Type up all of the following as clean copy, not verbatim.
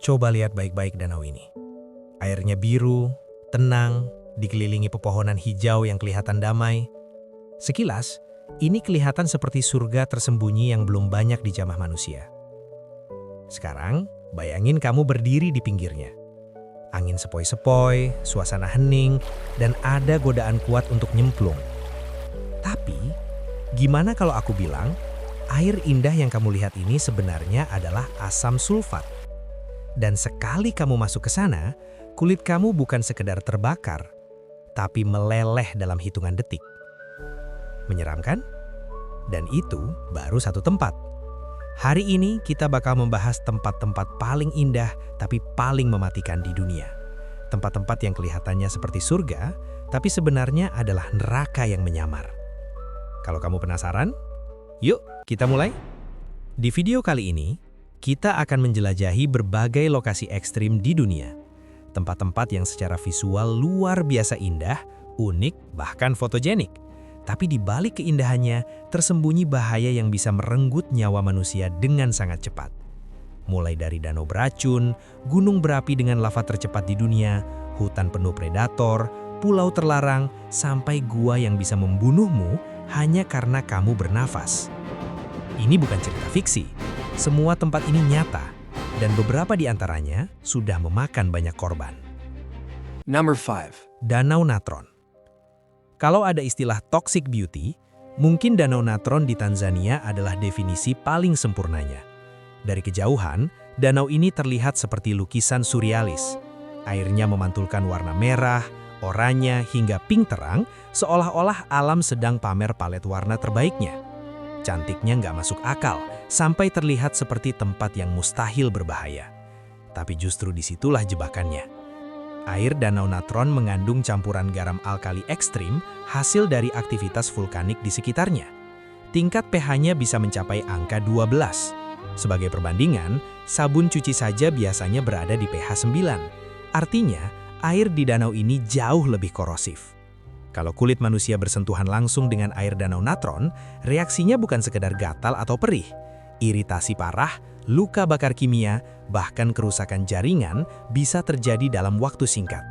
Coba lihat baik-baik danau ini. Airnya biru, tenang, dikelilingi pepohonan hijau yang kelihatan damai. Sekilas, ini kelihatan seperti surga tersembunyi yang belum banyak dijamah manusia. Sekarang, bayangin kamu berdiri di pinggirnya. Angin sepoi-sepoi, suasana hening, dan ada godaan kuat untuk nyemplung. Tapi, gimana kalau aku bilang, air indah yang kamu lihat ini sebenarnya adalah asam sulfat. Dan sekali kamu masuk ke sana, kulit kamu bukan sekedar terbakar, tapi meleleh dalam hitungan detik. Menyeramkan? Dan itu baru satu tempat. Hari ini kita bakal membahas tempat-tempat paling indah tapi paling mematikan di dunia. Tempat-tempat yang kelihatannya seperti surga, tapi sebenarnya adalah neraka yang menyamar. Kalau kamu penasaran, yuk kita mulai. Di video kali ini, kita akan menjelajahi berbagai lokasi ekstrim di dunia. Tempat-tempat yang secara visual luar biasa indah, unik, bahkan fotogenik. Tapi di balik keindahannya, tersembunyi bahaya yang bisa merenggut nyawa manusia dengan sangat cepat. Mulai dari danau beracun, gunung berapi dengan lava tercepat di dunia, hutan penuh predator, pulau terlarang, sampai gua yang bisa membunuhmu hanya karena kamu bernafas. Ini bukan cerita fiksi. Semua tempat ini nyata, dan beberapa di antaranya sudah memakan banyak korban. Number 5. Danau Natron. Kalau ada istilah toxic beauty, mungkin Danau Natron di Tanzania adalah definisi paling sempurnanya. Dari kejauhan, danau ini terlihat seperti lukisan surrealis. Airnya memantulkan warna merah, oranye, hingga pink terang, seolah-olah alam sedang pamer palet warna terbaiknya. Cantiknya nggak masuk akal, sampai terlihat seperti tempat yang mustahil berbahaya. Tapi justru disitulah jebakannya. Air Danau Natron mengandung campuran garam alkali ekstrim hasil dari aktivitas vulkanik di sekitarnya. Tingkat pH-nya bisa mencapai angka 12. Sebagai perbandingan, sabun cuci saja biasanya berada di pH 9. Artinya, air di danau ini jauh lebih korosif. Kalau kulit manusia bersentuhan langsung dengan air Danau Natron, reaksinya bukan sekedar gatal atau perih. Iritasi parah, luka bakar kimia, bahkan kerusakan jaringan bisa terjadi dalam waktu singkat.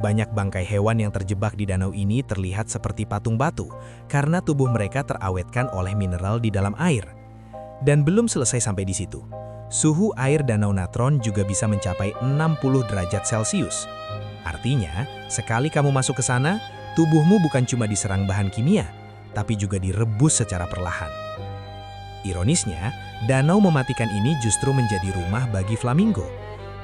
Banyak bangkai hewan yang terjebak di danau ini terlihat seperti patung batu karena tubuh mereka terawetkan oleh mineral di dalam air. Dan belum selesai sampai di situ. Suhu air Danau Natron juga bisa mencapai 60 derajat Celcius. Artinya, sekali kamu masuk ke sana, tubuhmu bukan cuma diserang bahan kimia, tapi juga direbus secara perlahan. Ironisnya, danau mematikan ini justru menjadi rumah bagi flamingo.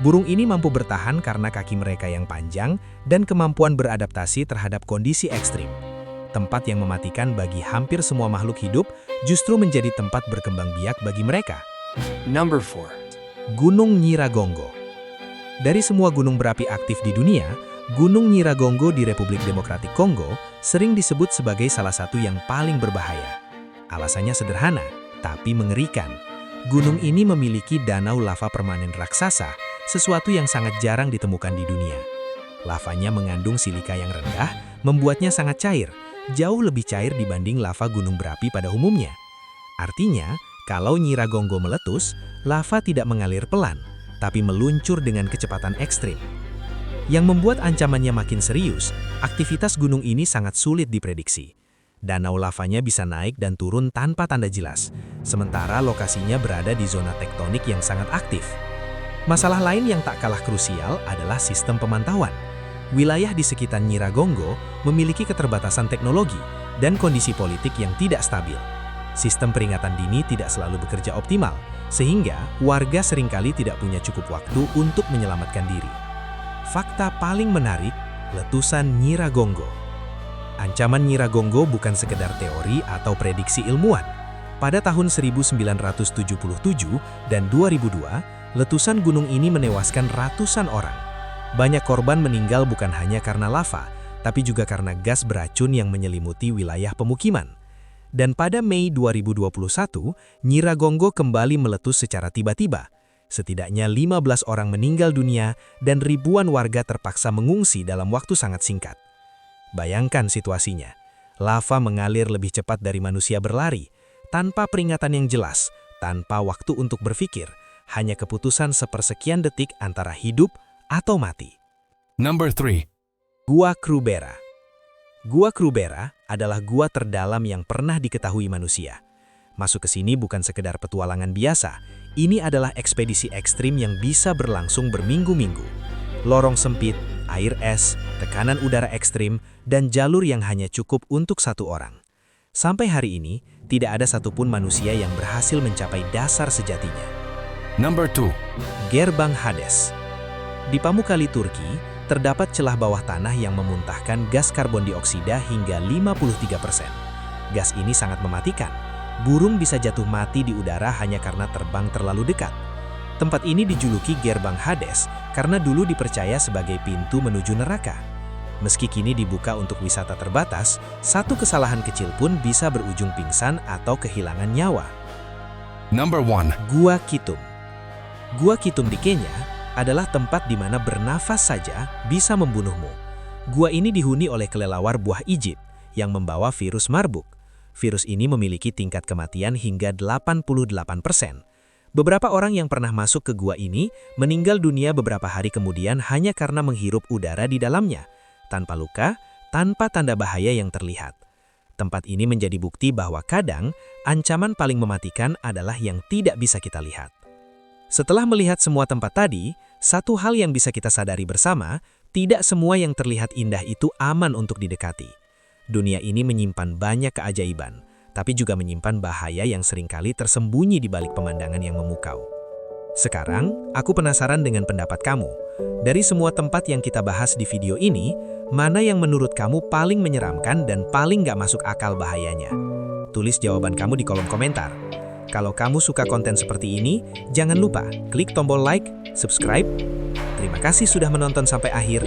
Burung ini mampu bertahan karena kaki mereka yang panjang dan kemampuan beradaptasi terhadap kondisi ekstrim. Tempat yang mematikan bagi hampir semua makhluk hidup justru menjadi tempat berkembang biak bagi mereka. Number 4. Gunung Nyiragongo. Dari semua gunung berapi aktif di dunia, Gunung Nyiragongo di Republik Demokratik Kongo sering disebut sebagai salah satu yang paling berbahaya. Alasannya sederhana, tapi mengerikan. Gunung ini memiliki danau lava permanen raksasa, sesuatu yang sangat jarang ditemukan di dunia. Lavanya mengandung silika yang rendah, membuatnya sangat cair, jauh lebih cair dibanding lava gunung berapi pada umumnya. Artinya, kalau Nyiragongo meletus, lava tidak mengalir pelan, tapi meluncur dengan kecepatan ekstrim. Yang membuat ancamannya makin serius, aktivitas gunung ini sangat sulit diprediksi. Danau lavanya bisa naik dan turun tanpa tanda jelas, sementara lokasinya berada di zona tektonik yang sangat aktif. Masalah lain yang tak kalah krusial adalah sistem pemantauan. Wilayah di sekitar Nyiragongo memiliki keterbatasan teknologi dan kondisi politik yang tidak stabil. Sistem peringatan dini tidak selalu bekerja optimal, sehingga warga seringkali tidak punya cukup waktu untuk menyelamatkan diri. Fakta paling menarik, letusan Nyiragongo. Ancaman Nyiragongo bukan sekedar teori atau prediksi ilmuwan. Pada tahun 1977 dan 2002, letusan gunung ini menewaskan ratusan orang. Banyak korban meninggal bukan hanya karena lava, tapi juga karena gas beracun yang menyelimuti wilayah pemukiman. Dan pada Mei 2021, Nyiragongo kembali meletus secara tiba-tiba. Setidaknya 15 orang meninggal dunia dan ribuan warga terpaksa mengungsi dalam waktu sangat singkat. Bayangkan situasinya, lava mengalir lebih cepat dari manusia berlari, tanpa peringatan yang jelas, tanpa waktu untuk berpikir, hanya keputusan sepersekian detik antara hidup atau mati. Number 3. Gua Krubera. Gua Krubera adalah gua terdalam yang pernah diketahui manusia. Masuk ke sini bukan sekedar petualangan biasa, ini adalah ekspedisi ekstrim yang bisa berlangsung berminggu-minggu. Lorong sempit, air es, tekanan udara ekstrim, dan jalur yang hanya cukup untuk satu orang. Sampai hari ini, tidak ada satupun manusia yang berhasil mencapai dasar sejatinya. Number 2. Gerbang Hades. Di Pamukkale, Turki, terdapat celah bawah tanah yang memuntahkan gas karbon dioksida hingga 53%. Gas ini sangat mematikan. Burung bisa jatuh mati di udara hanya karena terbang terlalu dekat. Tempat ini dijuluki Gerbang Hades karena dulu dipercaya sebagai pintu menuju neraka. Meski kini dibuka untuk wisata terbatas, satu kesalahan kecil pun bisa berujung pingsan atau kehilangan nyawa. Number 1. Gua Kitum. Gua Kitum di Kenya adalah tempat di mana bernafas saja bisa membunuhmu. Gua ini dihuni oleh kelelawar buah ijib yang membawa virus Marburg. Virus ini memiliki tingkat kematian hingga 88%. Beberapa orang yang pernah masuk ke gua ini meninggal dunia beberapa hari kemudian hanya karena menghirup udara di dalamnya, tanpa luka, tanpa tanda bahaya yang terlihat. Tempat ini menjadi bukti bahwa kadang ancaman paling mematikan adalah yang tidak bisa kita lihat. Setelah melihat semua tempat tadi, satu hal yang bisa kita sadari bersama, tidak semua yang terlihat indah itu aman untuk didekati. Dunia ini menyimpan banyak keajaiban, tapi juga menyimpan bahaya yang seringkali tersembunyi di balik pemandangan yang memukau. Sekarang, aku penasaran dengan pendapat kamu. Dari semua tempat yang kita bahas di video ini, mana yang menurut kamu paling menyeramkan dan paling gak masuk akal bahayanya? Tulis jawaban kamu di kolom komentar. Kalau kamu suka konten seperti ini, jangan lupa klik tombol like, subscribe. Terima kasih sudah menonton sampai akhir.